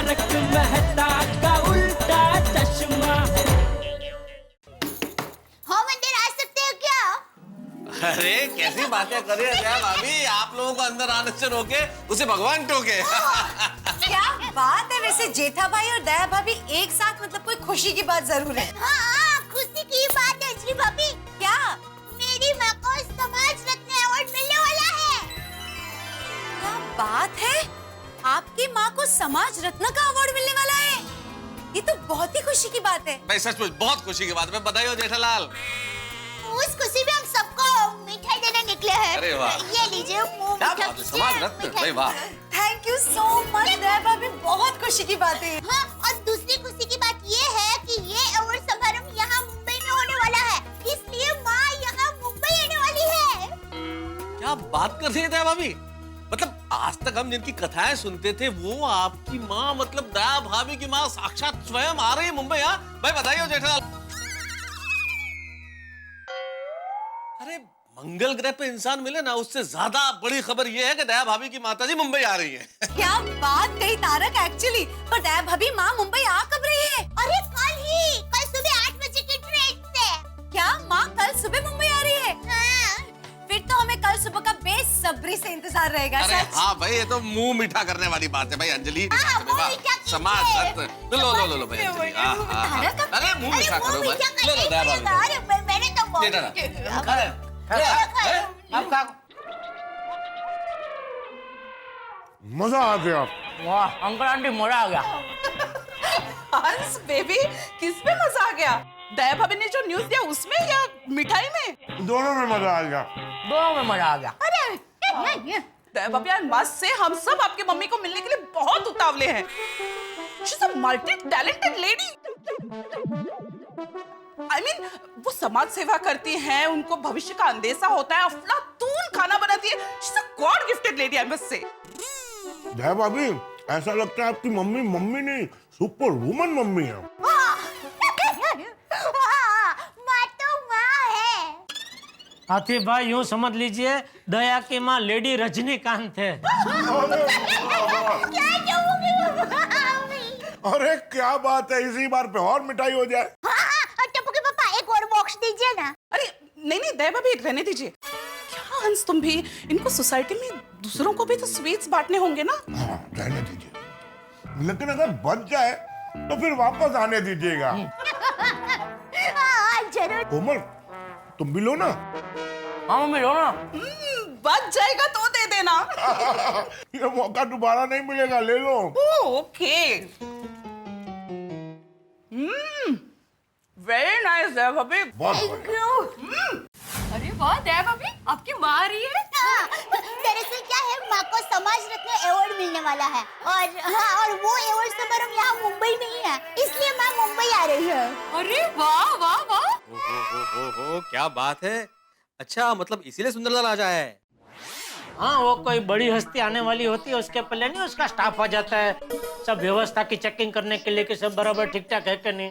तारक मेहता का उल्टा चश्मा। हाँ मंदिर आ सकते हो क्या? अरे कैसी बातें कर रही है भाभी, आप लोगों को अंदर आने से रोके उसे भगवान टोके। क्या बात है। वैसे जेठा भाई और दया भाभी एक साथ, मतलब कोई खुशी की बात जरूर है। हाँ खुशी की बात है जी भाभी। क्या? मेरी माँ को समाज रत्न अवार्ड मिलने वाला है। क्या बात है, आपकी माँ को समाज रत्न का अवार्ड मिलने वाला है? ये तो बहुत ही खुशी की बात है। भाई सचमुच बहुत खुशी की बात है, बधाई हो जेठालाल। उस खुशी में हम सबको मिठाई देने निकले हैं। अरे वाह। ये लीजिए मुंह क्या मीठा बात है, समाज रत्न, कीजिए, भाई वाह। थैंक यू सो मच दया भाभी, बहुत खुशी की बात है। हाँ और दूसरी खुशी की बात ये है कि ये अवार्ड समारोह यहाँ मुंबई में होने वाला है, इसलिए माँ यहाँ मुंबई आने वाली है। क्या बात कर रही है दया भाभी, मतलब आज तक हम जिनकी कथाएं सुनते थे वो आपकी माँ, मतलब दया भाभी की माँ साक्षात स्वयं आ रही है मुंबई। हाँ भाई बधाई हो जेठालाल। अरे मंगल ग्रह पे इंसान मिले ना, उससे ज्यादा बड़ी खबर ये है कि दया भाभी की माताजी मुंबई आ रही है। क्या बात कही तारक, एक्चुअली पर दया भाभी माँ मुंबई आ कब रही है? अरे कल सुबह 8 बजे की ट्रेन से। क्या माँ कल सुबह मुंबई आ रही है? हाँ। फिर तो हमें कल सुबह का बेसब्री से इंतजार रहेगा। अरे सच? हाँ भाई, ये तो मुंह मीठा करने वाली बात है भाई अंजलि। हाँ, मुंह मीठा कीजिए। समाज रत्न लो भाई अंजलि। अरे मुंह मीठा करो भाई, लो दया भाभी। अरे मैंने तो बहुत मजा आ गया। वाह अंकल आंटी मजा आ गया। हंस बेबी, किस में मजा आ गया? दया भाभी ने जो न्यूज़ दिया उसमें या मिठाई में? दोनों में मजा आ गया। दोनों में मजा आ गया। अरे दया भाभी यार, मस्त से हम सब आपकी मम्मी को मिलने के लिए बहुत उतावले हैं। She's a multi-talented lady. I mean, वो समाज सेवा करती हैं, उनको भविष्य का अंदेशा होता है, अफलातून खाना बनाती है। She's a God gifted lady, I must say. दया भाभी, ऐसा लगता है आपकी मम्मी मम्मी नहीं, सुपर वुमन मम्मी है। माँ तो माँ है। हाथी भाई यूँ समझ लीजिए दया की माँ लेडी रजनीकांत है। अरे क्या बात है, इसी बार पे और मिठाई हो जाए। हाँ, टप्पू के पापा एक और बॉक्स दीजिए ना। अरे नहीं दया भाभी, रहने दीजिए। क्या हंस तुम भी, इनको सोसाइटी में दूसरों को भी तो स्वीट्स बांटने होंगे ना। हाँ रहने दीजिए, लेकिन अगर बच जाए तो फिर वापस आने दीजिएगा। हाँ जरूर। कोमल तुम भी लो ना। हाँ मम्मी लो ना। बच जाएगा तो दे देना। ये मौका दोबारा नहीं मिलेगा, ले लो। ओके। वेरी नाइस दया भाभी। बहुत बढ़िया। अरे वाह दया भाभी, आपकी माँ आ रही है। हाँ, दरअसल क्या है, माँ को समाज रत्न अवार्ड मिलने वाला है और वो अवार्ड समारोह यहाँ मुंबई में ही है, इसलिए माँ मुंबई आ रही है। अरे वाह वाह वाह। हो क्या बात है। अच्छा मतलब इसीलिए सुंदरलाल आजा है। हाँ वो कोई बड़ी हस्ती आने वाली होती है, उसके पहले नहीं उसका स्टाफ आ जाता है सब व्यवस्था की चेकिंग करने के लिए कि सब बराबर ठीक ठाक है कि नहीं।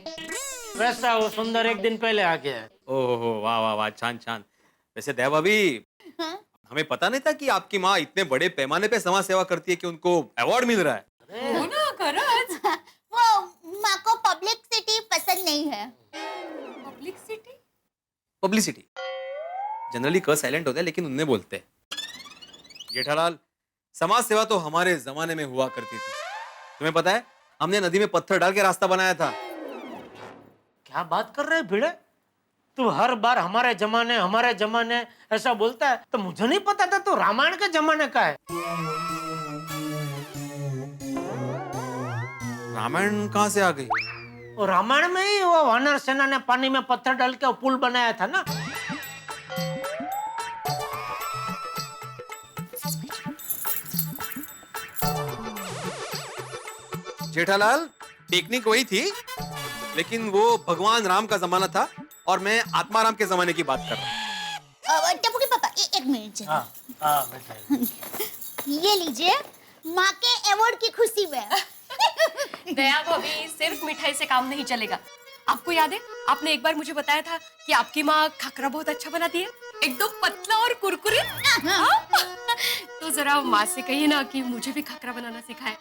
वैसा वो सुंदर एक दिन पहले आ गया है। ओहो वाह वाह वाह, छान छान। वैसे दया भाभी, हमें पता नहीं था कि आपकी माँ इतने बड़े पैमाने पे समाज सेवा करती है कि उनको अवार्ड मिल रहा है। वो माँ को पब्लिसिटी पसंद नहीं है। पब्लिसिटी जनरली क साइलेंट होता है लेकिन उन्हें बोलते हैं। जेठालाल, समाज सेवा तो हमारे जमाने में हुआ करती थी। तुम्हें पता है हमने नदी में पत्थर डाल के रास्ता बनाया था। क्या बात कर रहे भिड़े, तू हर बार हमारे जमाने ऐसा बोलता है, तो मुझे नहीं पता था तू रामायण के जमाने का है। रामायण कहाँ से आ गई? वो रामायण में ही वो वानर सेना ने पानी में पत्थर डाल के वो पुल बनाया था ना। जेठालाल, टेक्निक वही थी लेकिन वो भगवान राम का जमाना था और मैं आत्माराम के जमाने की बात कर रहा हूँ। टप्पू के पापा एक मिनट। ये लीजिए माँ के अवार्ड की खुशी में। दया भाभी, सिर्फ मिठाई से काम नहीं चलेगा। आपको याद है आपने एक बार मुझे बताया था कि आपकी माँ खाकरा बहुत अच्छा बनाती है, एकदम पतला और कुरकुरे। तो जरा माँ से कहिए ना कि मुझे भी खाकरा बनाना सिखाए।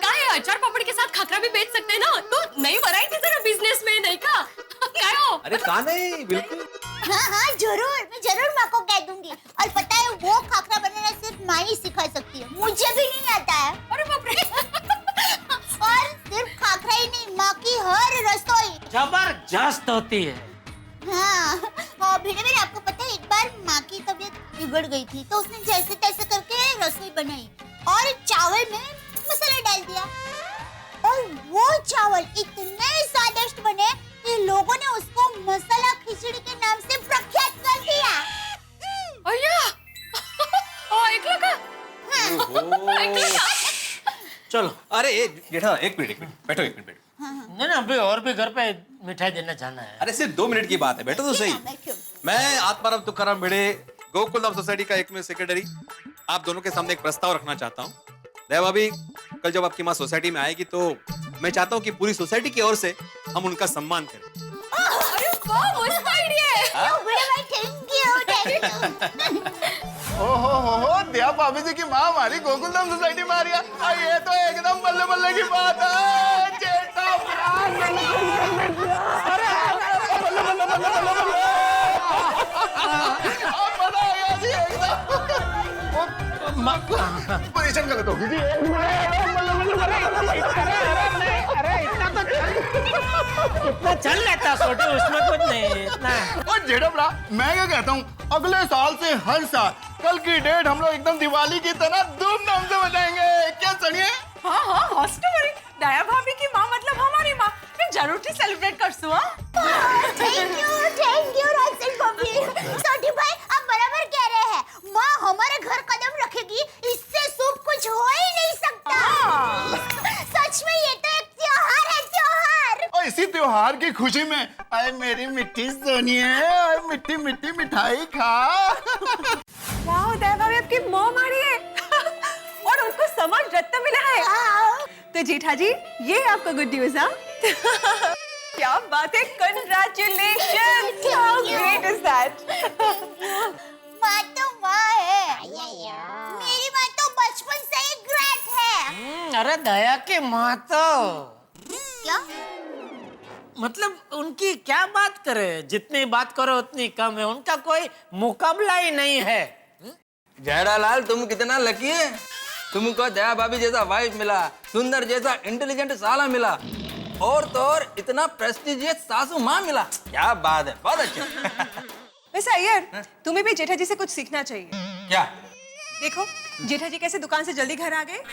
कहाँ है अचार पापड़ के साथ खाकरा भी बेच सकते हैं ना, तो नई वैरायटी जरा बिजनेस में नहीं का क्या हो? अरे कहाँ नहीं, बिल्कुल। हाँ हाँ जरूर, मैं जरूर माँ को कह दूंगी। और पता है वो खाखरा बनाना सिर्फ माँ ही सिखा सकती है, मुझे भी नहीं आता है। अरे बाप रे। और सिर्फ खाखरा ही नहीं, माँ की हर रसोई जबरदस्त होती है। हाँ और भिड़े में आपको पता है एक बार माँ की तबीयत बिगड़ गई थी, तो उसने जैसे तैसे करके रसोई बनाई और चावल में मसाला डाल दिया और वो चावल इतने स्वादिष्ट बने कि लोगों ने उसको मसाला खिचड़ी के नाम से प्रख्यात कर दिया। अय्या ओ एकला का चलो। अरे जेठा एक मिनट बैठो, एक मिनट। नहीं ना, अभी और भी घर पे मिठाई देना जाना है। अरे सिर्फ 2 मिनट की बात है, बैठो तो सही। मैं आत्माराम तुकाराम भिड़े, गोकुलधाम सोसाइटी का एकमेव सेक्रेटरी, आप दोनों के सामने एक प्रस्ताव रखना चाहता हूँ। दया भाभी, कल जब आपकी माँ सोसाइटी में आएगी तो मैं चाहता हूँ कि पूरी सोसाइटी की ओर से हम उनका सम्मान करें। अरे वाह, मस्त आइडिया है। ओहो, दया भाभी जी की माँ हमारी गोकुलधाम सोसाइटी में आ रही है। ये तो एकदम बल्ले बल्ले की बात है। जेठा मजा आ गया जी एकदम। पोजीशन गलत होगी जी। इतना चल लेता छोटे, उसमें कुछ नहीं इतना। और जेठा बड़ा, मैं क्या कहता हूँ, अगले साल से हर साल कल की डेट हम लोग एकदम दिवाली की तरह धूमधाम से मनाएंगे। क्या सुनिए? हाँ हाँ हॉस्टल दया भाभी की माँ मतलब हमारी माँ, मैं जरूर से सेलिब्रेट कर सू। थैंक यू राजन भाभी। सोटी भाई आप बराबर कह रहे हैं, माँ हमारे घर कदम रखेगी इससे शुभ कुछ हो ही नहीं सकता। सच में ये तो एक त्योहार है, त्योहार। और इसी त्योहार की खुशी में आए मेरी मिट्टी सोनिए, और मिट्टी मिट्टी मिठाई खा। वाह दया भाभी आपकी मॉम आ रही है और उनको समाज रत्न मिला है। तो जेठा जी ये आपका गुड न्यूज। हाँ क्या बात है, congratulations. How great is that. माँ तो माँ है, मेरी माँ तो बचपन से ही ग्रेट है। अरे दया की माँ तो क्या मतलब उनकी क्या बात करे, जितनी बात करो उतनी कम है, उनका कोई मुकाबला ही नहीं है। जेठालाल तुम कितना लकी है, तुमको दया भाभी जैसा वाइफ मिला, सुंदर जैसा इंटेलिजेंट साला मिला, और तो और इतना प्रेस्टिजियस सासू माँ मिला। क्या बात है, बहुत अच्छा। वैसे अय्यर तुम्हें भी जेठा जी से कुछ सीखना चाहिए। क्या? देखो जेठा जी कैसे दुकान से जल्दी घर आ गए।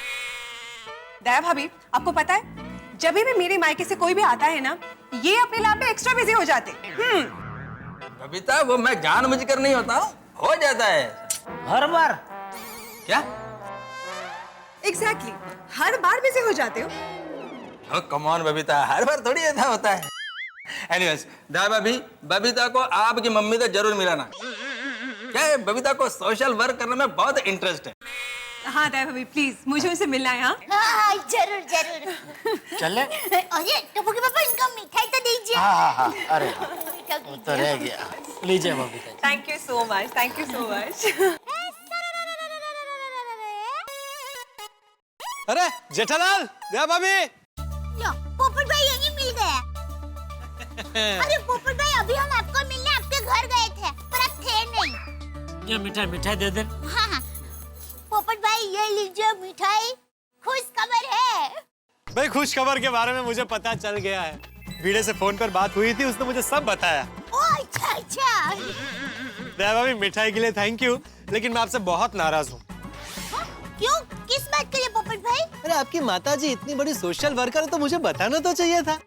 दया भाभी आपको पता है जब भी मेरे मायके से कोई भी आता है ना, ये अपने लाभ में एक्स्ट्रा बिजी हो जाते। बबीता वो मैं जानबूझकर नहीं होता हूँ, हो जाता है हर बार। क्या? एग्जैक्टली हर बार बिजी हो जाते हो। कम ऑन बबीता, हर बार थोड़ी ऐसा होता है। एनीवेज दया भाभी, बबीता को आपकी मम्मी से जरूर मिलाना। क्या है, बबीता को सोशल वर्क करने में बहुत इंटरेस्ट है। हाँ दया भाभी प्लीज मुझे उनसे मिलना है। हाँ जरूर जरूर। चले। अरे टप्पू के पापा इनका मिठाई तो दीजिए। हाँ, अरे मीठा वो तो रह गया, लीजिए Babita. Thank you so much, thank you so much. अरे जेठालाल, दया भाभी। लो पोपट भाई यहीं मिल गया। अरे पोपट भाई अभी हम आपको मिलने आपके घर गए थे पर आप थे नहीं। ये मिठाई दे दे। हाँ पोपट भाई ये लीजिए मिठाई, खुश खबर है। भाई खुश खबर के बारे में मुझे पता चल गया है, वीडे से फोन पर बात हुई थी, उसने मुझे सब बताया। ओ अच्छा अच्छा। दया भाभी मिठाई के लिए थैंक यू, लेकिन मैं आपसे बहुत नाराज हूँ। क्यों, किस बात के लिए पोपट भाई? अरे आपकी माताजी इतनी बड़ी सोशल वर्कर है तो मुझे बताना तो चाहिए था,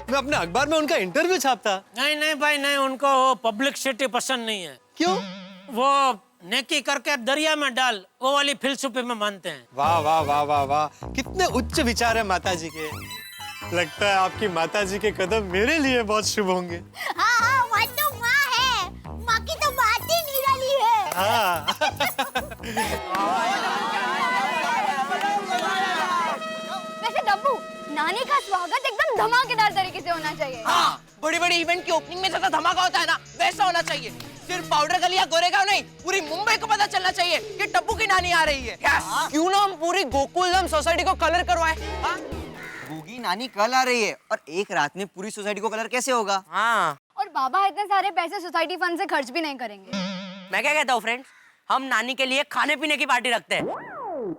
मैं अपने अखबार में उनका इंटरव्यू छापता। नहीं नहीं भाई नहीं, उनको वो पब्लिसिटी पसंद नहीं है। क्यों? वो नेकी करके दरिया में डाल, वो वाली फिलसफी में मानते हैं। वाह वाह वाह वाह वाह, कितने उच्च विचार है माताजी के। लगता है आपकी माताजी के कदम मेरे लिए बहुत शुभ होंगे। हाँ वो तो माँ है, माँ की तो बात ही निराली है। हाँ। वैसे डब्बू, नानी का स्वागत एकदम धमाकेदार तरीके से होना चाहिए। हाँ, बड़ी बड़ी इवेंट की ओपनिंग में जैसा धमाका होता है ना, वैसा होना चाहिए। सिर्फ पाउडर गली या गोरेगांव नहीं, पूरी मुंबई को पता चलना चाहिए कि टप्पू की नानी आ रही है। क्यों ना हम पूरी गोकुलधाम सोसाइटी को कलर करवाएं? नानी कल आ रही है और एक रात में पूरी सोसाइटी को कलर कैसे होगा? हाँ और बाबा इतने सारे पैसे सोसाइटी फंड से खर्च भी नहीं करेंगे। मैं क्या कहता हूँ फ्रेंड्स, हम नानी के लिए खाने पीने की पार्टी रखते हैं।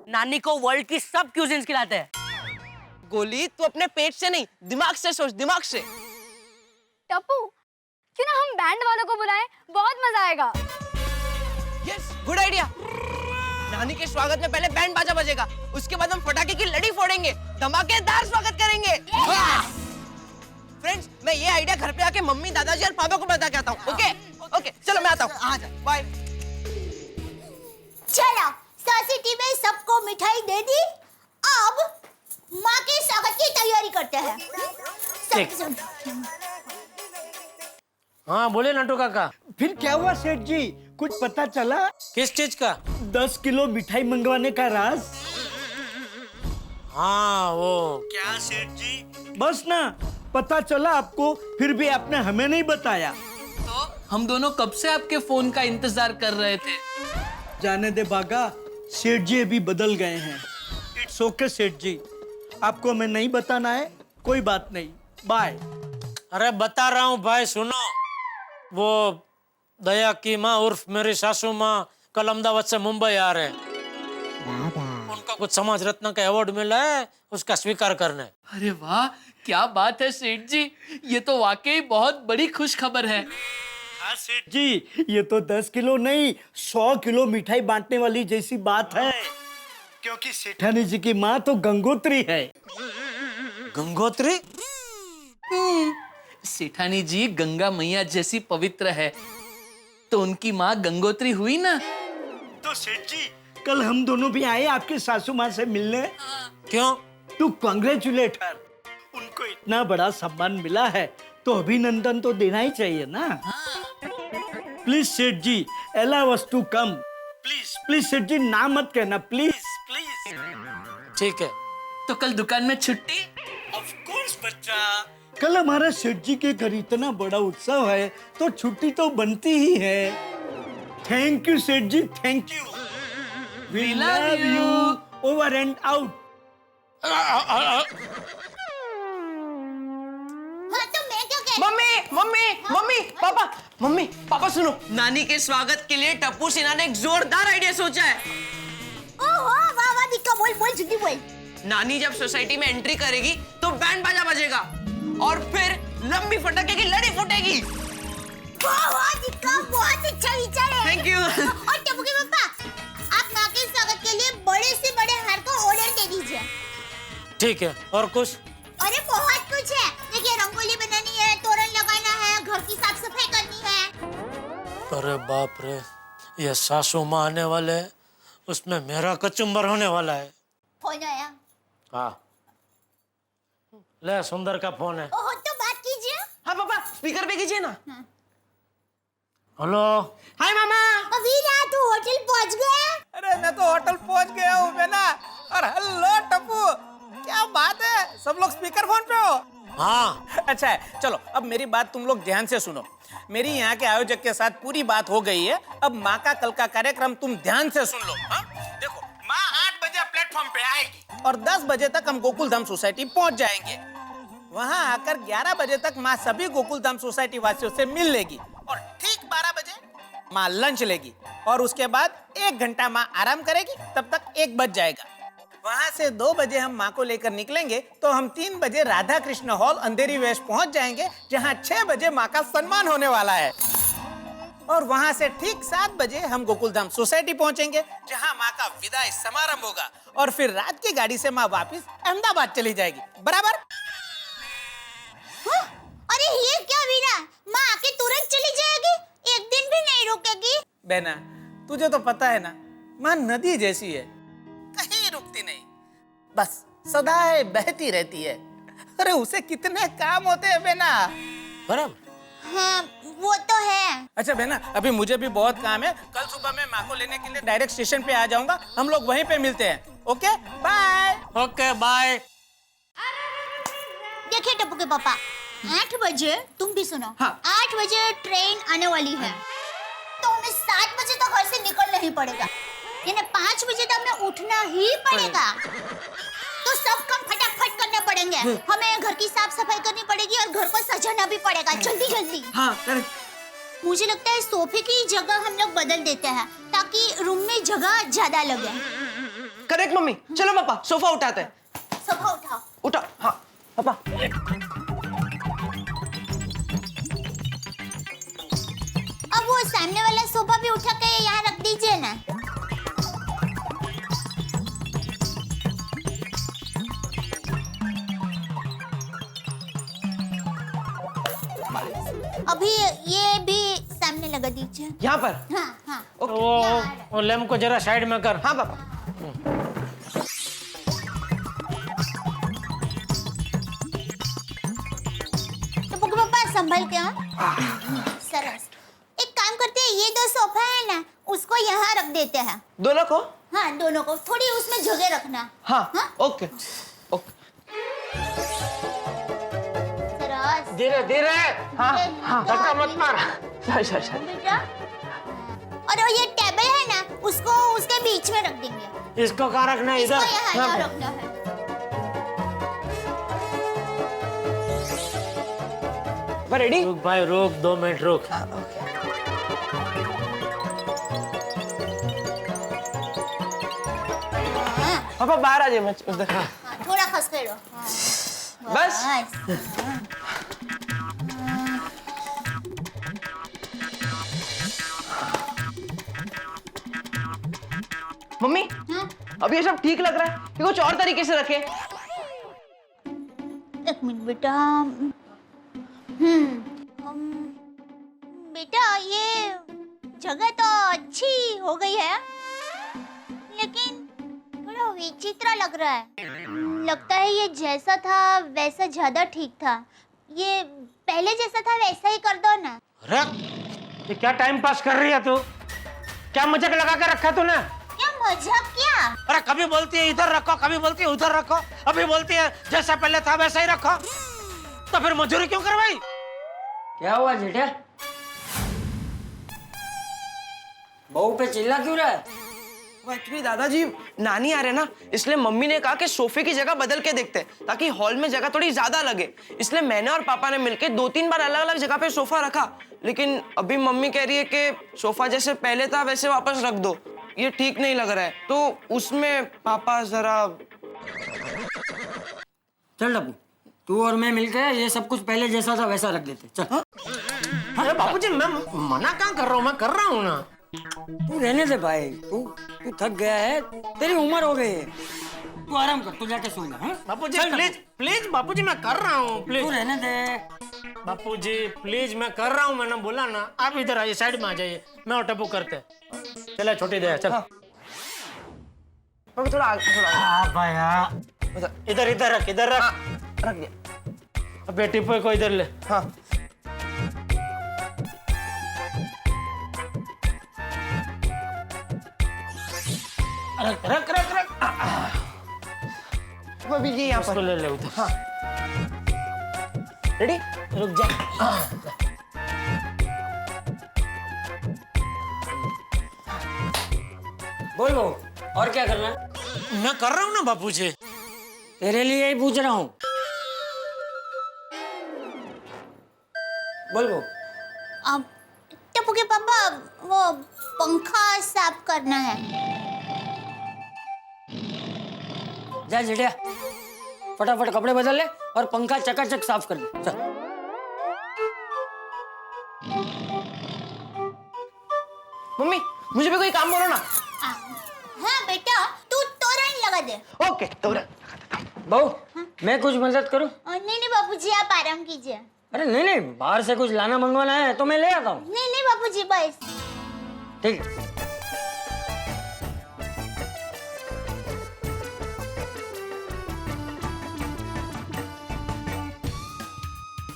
नानी को वर्ल्ड की सब क्यूजिन्स खिलाते हैं। गोली तू अपने पेट से नहीं दिमाग से सोच, दिमाग से। टप्पू क्यों ना हम बैंड वालों को बुलाएं, बहुत मजा आएगा। Yes, good idea. नानी के स्वागत में पहले बैंड बाजा बजेगा, उसके बाद हम पटाखे की लड़ी फोड़ेंगे, धमाकेदार स्वागत करेंगे। फ्रेंड्स, मैं ये आइडिया घर पे आके मम्मी, दादाजी और पापा को बता के आता हूँ। ओके ओके, चलो मैं आता हूँ। बाय। चलो, सोसाइटी में सबको मिठाई दे दी, अब माँ के स्वागत की तैयारी करते हैं। हाँ बोले नटू काका। फिर क्या हुआ सेठ जी, कुछ पता चला? किस चीज का? 10 किलो मिठाई मंगवाने का राज। हाँ वो क्या सेठ जी? बस ना, पता चला आपको, फिर भी आपने हमें नहीं बताया। तो हम दोनों कब से आपके फोन का इंतजार कर रहे थे। जाने दे बागा, सेठ जी अभी बदल गए हैं। इट्स ओके सेठ जी, आपको मैं नहीं बताना है, कोई बात नहीं, बाय। अरे बता रहा हूँ भाई, सुनो। वो दया की माँ उर्फ मेरी सासू माँ कल अहमदाबाद से मुंबई आ रहे हैं। उनका कुछ समाज रत्न का अवार्ड मिला है, उसका स्वीकार करने। अरे वाह, क्या बात है सेठ जी, ये तो वाकई बहुत बड़ी खुश खबर है। हाँ सेठ जी, ये तो 10 किलो नहीं 100 किलो मिठाई बांटने वाली जैसी बात है, क्योंकि सेठानी जी की माँ तो गंगोत्री है। गंगोत्री? सेठानी जी गंगा मैया जैसी पवित्र है, तो उनकी माँ गंगोत्री हुई ना। तो सेठ जी, कल हम दोनों भी आए आपके सासू माँ से मिलने। क्यों? टू कांग्रेचुलेट हर। उनको इतना बड़ा सम्मान मिला है तो अभिनंदन तो देना ही चाहिए ना। प्लीज सेठ जी, allow us to come। Please please सेठ जी, ना मत कहना, प्लीज प्लीज। ठीक है। तो कल दुकान में छुट्टी? ऑफ कोर्स बच्चा, कल हमारा सेठ जी के घर इतना बड़ा उत्सव है तो छुट्टी तो बनती ही है। Thank you Seth ji, thank you. We love you. Over and out. हाँ तो मैं क्या कह mummy mummy mummy papa, mummy papa सुनो, नानी के स्वागत के लिए टप्पू सिन्हा ने एक जोरदार आइडिया सोचा है। ओहो, वाह वाह दिक्का, बोल बोल जल्दी बोल। नानी जब सोसाइटी में एंट्री करेगी तो बैंड बाजा बजेगा और फिर लंबी पटाखे की लड़ी फूटेगी। वाह वाह दिक्का, बहुत अच्छा विचार है। Thank you. और टप्पू के पापा, आप माँ के स्वागत के लिए बड़े से बड़े हार का ऑर्डर दे दीजिए। ठीक है, और कुछ? अरे बहुत कुछ है, देखिए रंगोली बनानी है, तोरण लगाना है, घर की साफ सफाई करनी है। अरे बाप रे, ये सासू माँ आने वाले हैं, उसमें मेरा कचुम्बर होने वाला है। फोन आया। हाँ ले, सुंदर का फोन है। ओहो, तो बात कीजिए। हाँ पापा, स्पीकर पे कीजिए ना। हेलो। हाय मामा। वीरा, तू होटल पहुंच गया? अरे मैं तो होटल पहुंच गया हूँ बेना। और हेलो टप्पू, क्या बात है, सब लोग स्पीकर फोन पे हो? हाँ। अच्छा है, चलो अब मेरी बात तुम लोग ध्यान से सुनो। मेरी यहाँ के आयोजक के साथ पूरी बात हो गई है, अब माँ का कल का कार्यक्रम तुम ध्यान से सुन लो। हाँ देखो, माँ 8 बजे प्लेटफॉर्म पे आएगी और 10 बजे तक हम गोकुलधाम सोसाइटी पहुंच जाएंगे। वहाँ आकर 11 बजे तक माँ सभी गोकुलधाम सोसाइटी वासियों से मिल लेगी और ठीक 12 बजे माँ लंच लेगी और उसके बाद 1 घंटा माँ आराम करेगी, तब तक 1 बज जाएगा। वहाँ से 2 बजे हम माँ को लेकर निकलेंगे तो हम 3 बजे राधा कृष्ण हॉल अंधेरी वेश पहुँच जाएंगे, जहाँ 6 बजे माँ का सम्मान होने वाला है। और वहाँ से ठीक 7 बजे हम गोकुलधाम सोसाइटी पहुँचेंगे, जहाँ माँ का विदाई समारंभ होगा और फिर रात की गाड़ी से माँ वापिस अहमदाबाद चली जाएगी। बराबर? हाँ? अरे ये क्या वीरा, माँ आके तुरंत चली जाएगी, एक दिन भी नहीं रुकेगी? बहना, तुझे तो पता है ना, माँ नदी जैसी है, कहीं रुकती नहीं, बस सदाए बहती रहती है। अरे उसे कितने काम होते हैं बहना। बराबर। हाँ वो तो है। अच्छा बहना, अभी मुझे भी बहुत काम है, कल सुबह मैं माँ को लेने के लिए डायरेक्ट स्टेशन पे आ जाऊंगा, हम लोग वहीं पे मिलते हैं। Okay bye. Okay bye. देखिए टप्पू के पापा, 8 बजे, तुम भी सुनो। हाँ। 8 बजे ट्रेन आने वाली है, तो हमें 7 बजे तक घर से निकलना ही पड़ेगा, यानी 5 बजे तक हमें उठना ही पड़ेगा। तो सब काम फटाफट करने पड़ेंगे। हमें घर की साफ सफाई करनी पड़ेगी और घर को सजाना भी पड़ेगा जल्दी जल्दी। हाँ करेक्ट। मुझे लगता है सोफे की जगह हम लोग बदल देते हैं ताकि रूम में जगह ज्यादा लगे। करेक्ट मम्मी, चलो पापा सोफा उठाते हैं। सोफा उठाओ। उठा, हाँ पापा। अब वो सामने वाला सोफा भी उठा के यहाँ रख दीजिए ना। अभी ये भी सामने लगा दीजिए। यहाँ पर? हाँ हाँ। वो लैम्प को जरा साइड में कर। हाँ पापा। तो पुप्पू पापा संभल के। सरस। एक काम करते हैं, ये दो सोफा है ना, उसको यहाँ रख देते हैं। दोनों को? हाँ दोनों को, थोड़ी उसमें जगह रखना। हाँ, ओके ओके। धीरे धीरे। हाँ हाँ। धक्का मत मार। बेटा, और ये टेबल है ना, उसको उसके बीच में रख देंगे। इसको कहाँ रखना है? इधर। यहाँ रखना है। रेडी? रुक भाई रुक, 2 मिनट रुक। पापा बाहर आ जाए मत उधर। थोड़ा खसकेड़ो। बस। मम्मी अब ये सब ठीक लग रहा है कि कुछ और तरीके से रखे? एक मिनट बेटा। बेटा ये जगह तो अच्छी हो गई है, लेकिन थोड़ा विचित्र लग रहा है। लगता है ये जैसा था वैसा ज्यादा ठीक था। ये पहले जैसा था वैसा ही कर दो ना। रख। ये क्या टाइम पास कर रही है तू? क्या मजाक लगा के रखा तूने? क्या मजाक क्या? अरे कभी बोलती है इधर रखो, कभी बोलती है उधर रखो, अभी बोलती है जैसा पहले था वैसा ही रखो। तो फिर मजूरी क्यों करवाई? क्या हुआ जेठा? बहू पे चिल्ला क्यों रहा है? एक्चुअली दादाजी नानी आ रहे ना, इसलिए मम्मी ने कहा कि सोफे की जगह बदल के देखते हैं ताकि हॉल में जगह थोड़ी ज्यादा लगे। इसलिए मैंने और पापा ने मिलके 2-3 बार अलग अलग जगह पे सोफा रखा, लेकिन अभी मम्मी कह रही है कि सोफा जैसे पहले था वैसे वापस रख दो, ये ठीक नहीं लग रहा है। तो उसमें पापा जरा। चल डब्बू, तू और मैं मिलकर ये सब कुछ पहले जैसा था वैसा रख देते। चल। अरे बाबूजी मैं मना कहाँ कर रहा हूँ, मैं कर रहा हूँ ना। तू रहने दे भाई, तू थक गया है, तेरी उम्र हो गई है, तू आराम कर, तू जाके सो जा। बापूजी प्लीज प्लीज, बापूजी मैं कर रहा हूँ, प्लीज तू रहने दे। बापूजी प्लीज मैं कर रहा हूँ, मैंने बोला ना। आप इधर आइए, साइड में आ जाइए, मैं और टप्पू करते। चला छोटी दया चल। थोड़ा भाई इधर इधर रख, इधर रख। रख दिया। अब बेटी को इधर ले। हाँ। रख रख रख रख। अभी ये यहाँ पर ले ले उधर। हाँ। रेडी? रुक जा। बोल बहू, और क्या करना है? मैं कर रहा हूँ ना बापूजी। तेरे लिए ही पूछ रहा हूँ। बोल बहू। अब टप्पू के पापा वो पंखा साफ करना है। जा जेठिया, फटाफट कपड़े बदल ले और पंखा चकाचक साफ कर दे। चल। मम्मी मुझे भी कोई काम बोलो ना। हाँ बेटा, तू तोरण लगा दे। ओके तोरण। बहू, मैं कुछ मदद करूं? नहीं नहीं बापूजी, आप आराम कीजिए। अरे नहीं नहीं, बाहर से कुछ लाना मंगवाना है तो मैं ले आता हूँ। नहीं नहीं बापूजी, बस। ठीक है।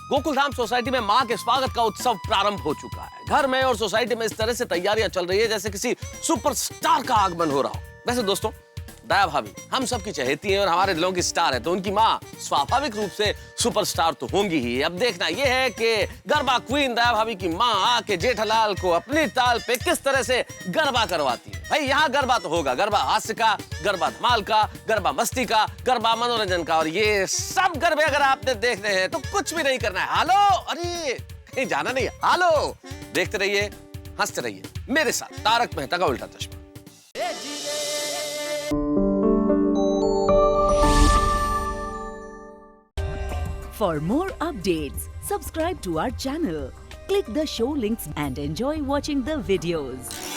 गोकुलधाम सोसाइटी में मां के स्वागत का उत्सव प्रारंभ हो चुका है। घर में और सोसाइटी में इस तरह से तैयारियां चल रही है जैसे किसी सुपरस्टार का आगमन हो रहा हो। वैसे दोस्तों, दया भाभी हम सबकी चहेती हैं और हमारे दिलों की स्टार है, तो उनकी माँ स्वाभाविक रूप से सुपरस्टार तो होंगी ही। अब देखना ये है कि गरबा क्वीन दया भाभी की माँ आके जेठालाल को अपनी ताल पे किस तरह से गरबा करवाती है। भाई यहाँ गरबा तो होगा, गरबा हास्य का, गरबा धमाल का, गरबा मस्ती का, गरबा मनोरंजन का, और ये सब गरबे अगर आपने देखने हैं तो कुछ भी नहीं करना है। हेलो, अरे कहीं जाना नहीं है, हेलो, देखते रहिए, हंसते रहिए मेरे साथ तारक मेहता का उल्टा चश्मा। For more updates, subscribe to our channel, click the show links and enjoy watching the videos.